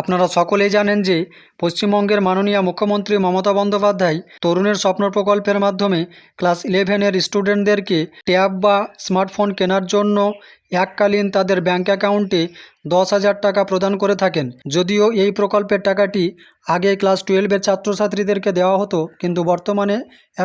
আপনারা সকলেই জানেন যে পশ্চিমবঙ্গের মাননীয় মুখ্যমন্ত্রী মমতা বন্দ্যোপাধ্যায় তরুণের স্বপ্ন প্রকল্পের মাধ্যমে ক্লাস 11-এর স্টুডেন্টদেরকে ট্যাব বা স্মার্টফোন কেনার জন্য এককালীন তাদের ব্যাঙ্ক অ্যাকাউন্টে 10,000 টাকা প্রদান করে থাকেন। যদিও এই প্রকল্পের টাকাটি আগে ক্লাস 12-এর ছাত্রছাত্রীদেরকে দেওয়া হতো, কিন্তু বর্তমানে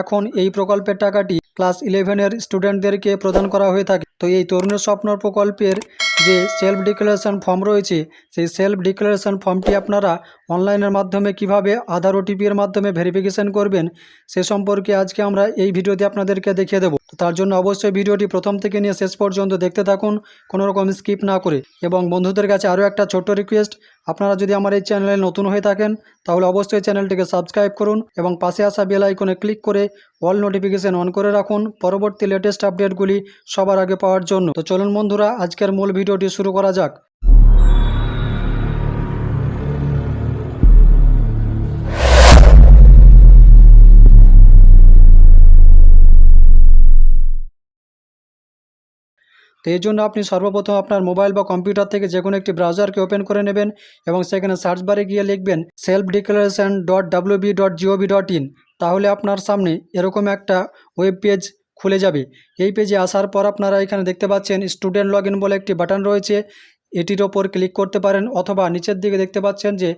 এখন এই প্রকল্পের টাকাটি ক্লাস 11-এর স্টুডেন্টদেরকে প্রদান করা হয়ে থাকে। তো এই তরুণের স্বপ্ন প্রকল্পের যে সেলফ ডিক্লারেশন ফর্ম রয়েছে, সেই সেলফ ডিক্লারেশন ফর্মটি আপনারা অনলাইনের মাধ্যমে কিভাবে আধার ওটিপির মাধ্যমে ভেরিফিকেশন করবেন সে সম্পর্কে আজকে আমরা এই ভিডিওতে আপনাদেরকে দেখিয়ে দেবো। তো তার জন্য অবশ্যই ভিডিওটি প্রথম থেকে নিয়ে শেষ পর্যন্ত দেখতে থাকুন, কোনো রকম স্কিপ না করে। এবং বন্ধুদের কাছে আরও একটা ছোট্ট রিকোয়েস্ট, আপনারা যদি আমার এই চ্যানেলে নতুন হয়ে থাকেন তাহলে অবশ্যই চ্যানেলটিকে সাবস্ক্রাইব করুন এবং পাশে আসা বেল আইকনে ক্লিক করে অল নোটিফিকেশন অন করে রাখুন পরবর্তী লেটেস্ট আপডেটগুলি সবার আগে পাওয়ার জন্য। তো চলুন বন্ধুরা, আজকের মূল ভিডিওটি শুরু করা যাক। তো এই জন্য আপনি সর্বপ্রথম আপনার মোবাইল বা কম্পিউটার থেকে যে কোনো একটি ব্রাউজারকে ওপেন করে নেবেন এবং সেখানে সার্চ বারে গিয়ে লিখবেন selfdeclaration.wb.gov.in। তাহলে আপনার সামনে এরকম একটা ওয়েব পেজ খুলে যাবে। এই পেজে আসার পর আপনারা এখানে দেখতে পাচ্ছেন স্টুডেন্ট লগ ইন বলে একটি বাটন রয়েছে, এটির ওপর ক্লিক করতে পারেন, অথবা নিচের দিকে দেখতে পাচ্ছেন যে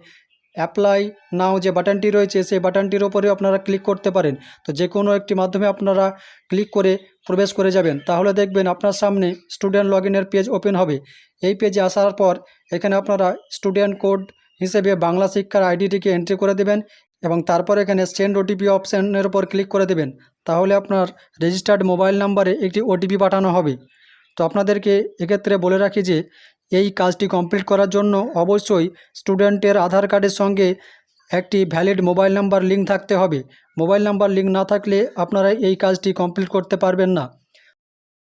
অ্যাপ্লাই নাও যে বাটনটি রয়েছে সেই বাটনটির ওপরে আপনারা ক্লিক করতে পারেন। তো যে কোনো একটি মাধ্যমে আপনারা ক্লিক করে প্রবেশ করে যাবেন, তাহলে দেখবেন আপনার সামনে স্টুডেন্ট লগ ইনের পেজ ওপেন হবে। এই পেজে আসার পর এখানে আপনারা স্টুডেন্ট কোড হিসেবে বাংলা শিক্ষার আইডিটিকে এন্ট্রি করে দেবেন এবং তারপর এখানে সেন্ড ওটিপি অপশানের উপর ক্লিক করে দেবেন। তাহলে আপনার রেজিস্টার্ড মোবাইল নাম্বারে একটি ওটিপি পাঠানো হবে। তো আপনাদেরকে এক্ষেত্রে বলে রাখি যে এই কাজটি কমপ্লিট করার জন্য অবশ্যই স্টুডেন্টের আধার কার্ডের সঙ্গে একটি ভ্যালিড মোবাইল নাম্বার লিঙ্ক থাকতে হবে। মোবাইল নাম্বার লিঙ্ক না থাকলে আপনারা এই কাজটি কমপ্লিট করতে পারবেন না।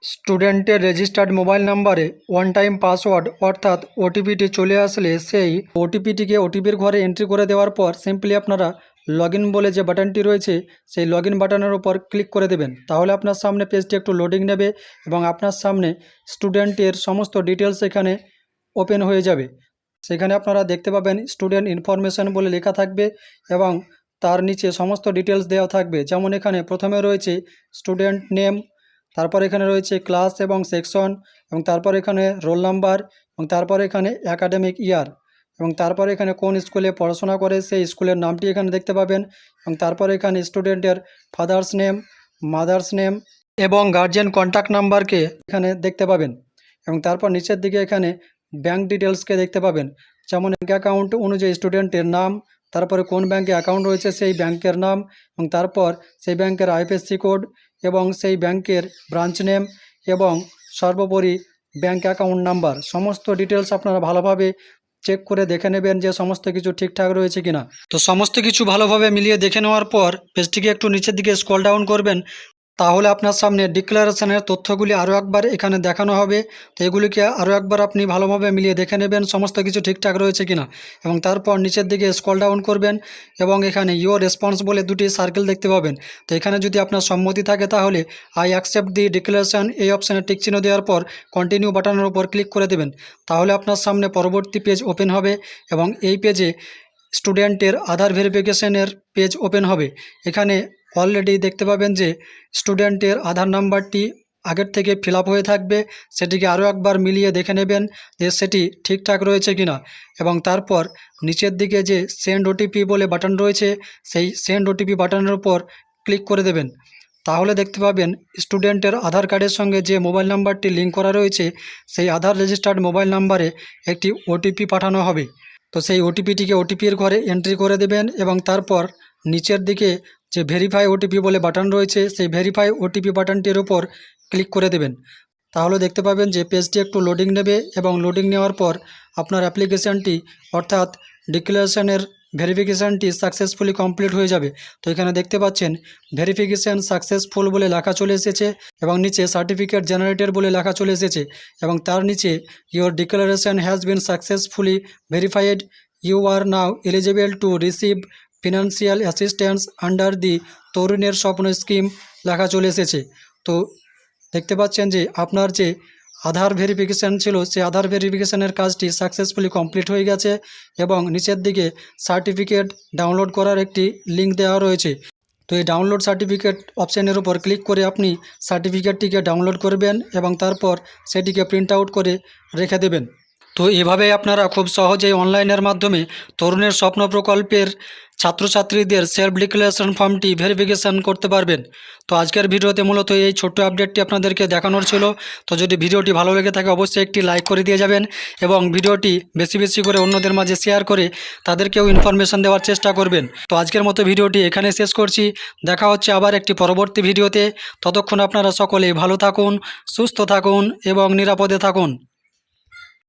স্টুডেন্টের রেজিস্টার্ড মোবাইল নাম্বারে ওয়ান টাইম পাসওয়ার্ড অর্থাৎ ওটিপিটি চলে আসলে সেই ওটিপিটিকে ওটিপির ঘরে এন্ট্রি করে দেওয়ার পর সিম্পলি আপনারা লগ ইন বলে যে বাটনটি রয়েছে সেই লগ ইন বাটনের উপর ক্লিক করে দেবেন। তাহলে আপনার সামনে পেজটি একটু লোডিং নেবে এবং আপনার সামনে স্টুডেন্টের সমস্ত ডিটেলস এখানে ওপেন হয়ে যাবে। সেখানে আপনারা দেখতে পাবেন স্টুডেন্ট ইনফরমেশন বলে লেখা থাকবে এবং তার নিচে সমস্ত ডিটেলস দেওয়া থাকবে। যেমন এখানে প্রথমে রয়েছে স্টুডেন্ট নেম, তারপর এখানে রয়েছে ক্লাস এবং সেকশন, এবং তারপর এখানে রোল নাম্বার, এবং তারপর এখানে অ্যাকাডেমিক ইয়ার, এবং তারপর এখানে কোন স্কুলে পড়াশোনা করে সেই স্কুলের নামটি এখানে দেখতে পাবেন, এবং তারপর এখানে স্টুডেন্টের ফাদার্স নেম, মাদার্স নেম এবং গার্জিয়ান কন্ট্যাক্ট নাম্বারকে এখানে দেখতে পাবেন। এবং তারপর নিচের দিকে এখানে ব্যাঙ্ক ডিটেলসকে দেখতে পাবেন, যেমন ব্যাঙ্ক অ্যাকাউন্ট অনুযায়ী স্টুডেন্টের নাম, তারপরে কোন ব্যাঙ্কে অ্যাকাউন্ট রয়েছে সেই ব্যাঙ্কের নাম, এবং তারপর সেই ব্যাঙ্কের আইএফএসসি কোড এবং সেই ব্যাঙ্কের ব্রাঞ্চ নেম এবং সর্বোপরি ব্যাঙ্ক অ্যাকাউন্ট নাম্বার। সমস্ত ডিটেলস আপনারা ভালোভাবে চেক করে দেখে নেবেন যে সমস্ত কিছু ঠিকঠাক রয়েছে কিনা। তো সমস্ত কিছু ভালোভাবে মিলিয়ে দেখে নেওয়ার পর পেজটিকে একটু নিচের দিকে স্ক্রল ডাউন করবেন, তাহলে আপনার সামনে ডিক্লারেশনের তথ্যগুলি আরও একবার এখানে দেখানো হবে। তো এগুলিকে আরও একবার আপনি ভালোভাবে মিলিয়ে দেখে নেবেন সমস্ত কিছু ঠিকঠাক রয়েছে কিনা, এবং তারপর নিচের দিকে স্ক্রল ডাউন করবেন এবং এখানে ইউর রেসপন্স বলে দুটি সার্কেল দেখতে পাবেন। তো এখানে যদি আপনার সম্মতি থাকে তাহলে আই অ্যাকসেপ্ট দি ডিক্লারেশন এই অপশানে টিক চিহ্ন দেওয়ার পর কন্টিনিউ বাটনের উপর ক্লিক করে দেবেন। তাহলে আপনার সামনে পরবর্তী পেজ ওপেন হবে এবং এই পেজে স্টুডেন্টের আধার ভেরিফিকেশনের পেজ ওপেন হবে। এখানে অলরেডি দেখতে পাবেন যে স্টুডেন্টের আধার নাম্বারটি আগের থেকে ফিল আপ হয়ে থাকবে, সেটিকে আরও একবার মিলিয়ে দেখে নেবেন যে সেটি ঠিকঠাক রয়েছে কিনা, এবং তারপর নিচের দিকে যে সেন্ড ওটিপি বলে বাটন রয়েছে সেই সেন্ড ওটিপি বাটনের উপর ক্লিক করে দেবেন। তাহলে দেখতে পাবেন স্টুডেন্টের আধার কার্ডের সঙ্গে যে মোবাইল নাম্বারটি লিঙ্ক করা রয়েছে সেই আধার রেজিস্টার্ড মোবাইল নাম্বারে একটি ওটিপি পাঠানো হবে। তো সেই ওটিপিটিকে ওটিপির ঘরে এন্ট্রি করে দেবেন এবং তারপর নিচের দিকে যে ভেরিফাই ওটিপি বলে বাটন রয়েছে সেই ভেরিফাই ওটিপি বাটনটির উপর ক্লিক করে দেবেন। তাহলে দেখতে পাবেন যে পেজটি একটু লোডিং নেবে এবং লোডিং নেওয়ার পর আপনার অ্যাপ্লিকেশানটি অর্থাৎ ডিক্লারেশনের ভেরিফিকেশানটি সাকসেসফুলি কমপ্লিট হয়ে যাবে। তো এখানে দেখতে পাচ্ছেন ভেরিফিকেশান সাকসেসফুল বলে লেখা চলে এসেছে এবং নিচে সার্টিফিকেট জেনারেটেড বলে লেখা চলে এসেছে এবং তার নিচে your declaration has been successfully verified, you are now eligible to receive financial assistance under the তরুণের স্বপ্ন স্কিম লেখা চলে এসেছে। তো দেখতে পাচ্ছেন যে আপনার যে আধার ভেরিফিকেশান ছিল, সেই আধার ভেরিফিকেশানের কাজটি সাকসেসফুলি কমপ্লিট হয়ে গেছে এবং নিচের দিকে সার্টিফিকেট ডাউনলোড করার একটি লিঙ্ক দেওয়া রয়েছে। তো এই ডাউনলোড সার্টিফিকেট অপশানের উপর ক্লিক করে আপনি সার্টিফিকেটটিকে ডাউনলোড করবেন এবং তারপর সেটিকে প্রিন্ট আউট করে রেখে দেবেন। তো এভাবেই আপনারা খুব সহজেই অনলাইনের মাধ্যমে তরুণের স্বপ্ন প্রকল্পের ছাত্রছাত্রীদের সেলফ ডিক্লারেশন ফর্মটি ভেরিফিকেশান করতে পারবেন। তো আজকের ভিডিওতে মূলত এই ছোট্ট আপডেটটি আপনাদেরকে দেখানোর ছিল। তো যদি ভিডিওটি ভালো লেগে থাকে অবশ্যই একটি লাইক করে দিয়ে যাবেন এবং ভিডিওটি বেশি বেশি করে অন্যদের মাঝে শেয়ার করে তাদেরকেও ইনফরমেশান দেওয়ার চেষ্টা করবেন। তো আজকের মতো ভিডিওটি এখানে শেষ করছি। দেখা হচ্ছে আবার একটি পরবর্তী ভিডিওতে। ততক্ষণ আপনারা সকলেই ভালো থাকুন, সুস্থ থাকুন এবং নিরাপদে থাকুন।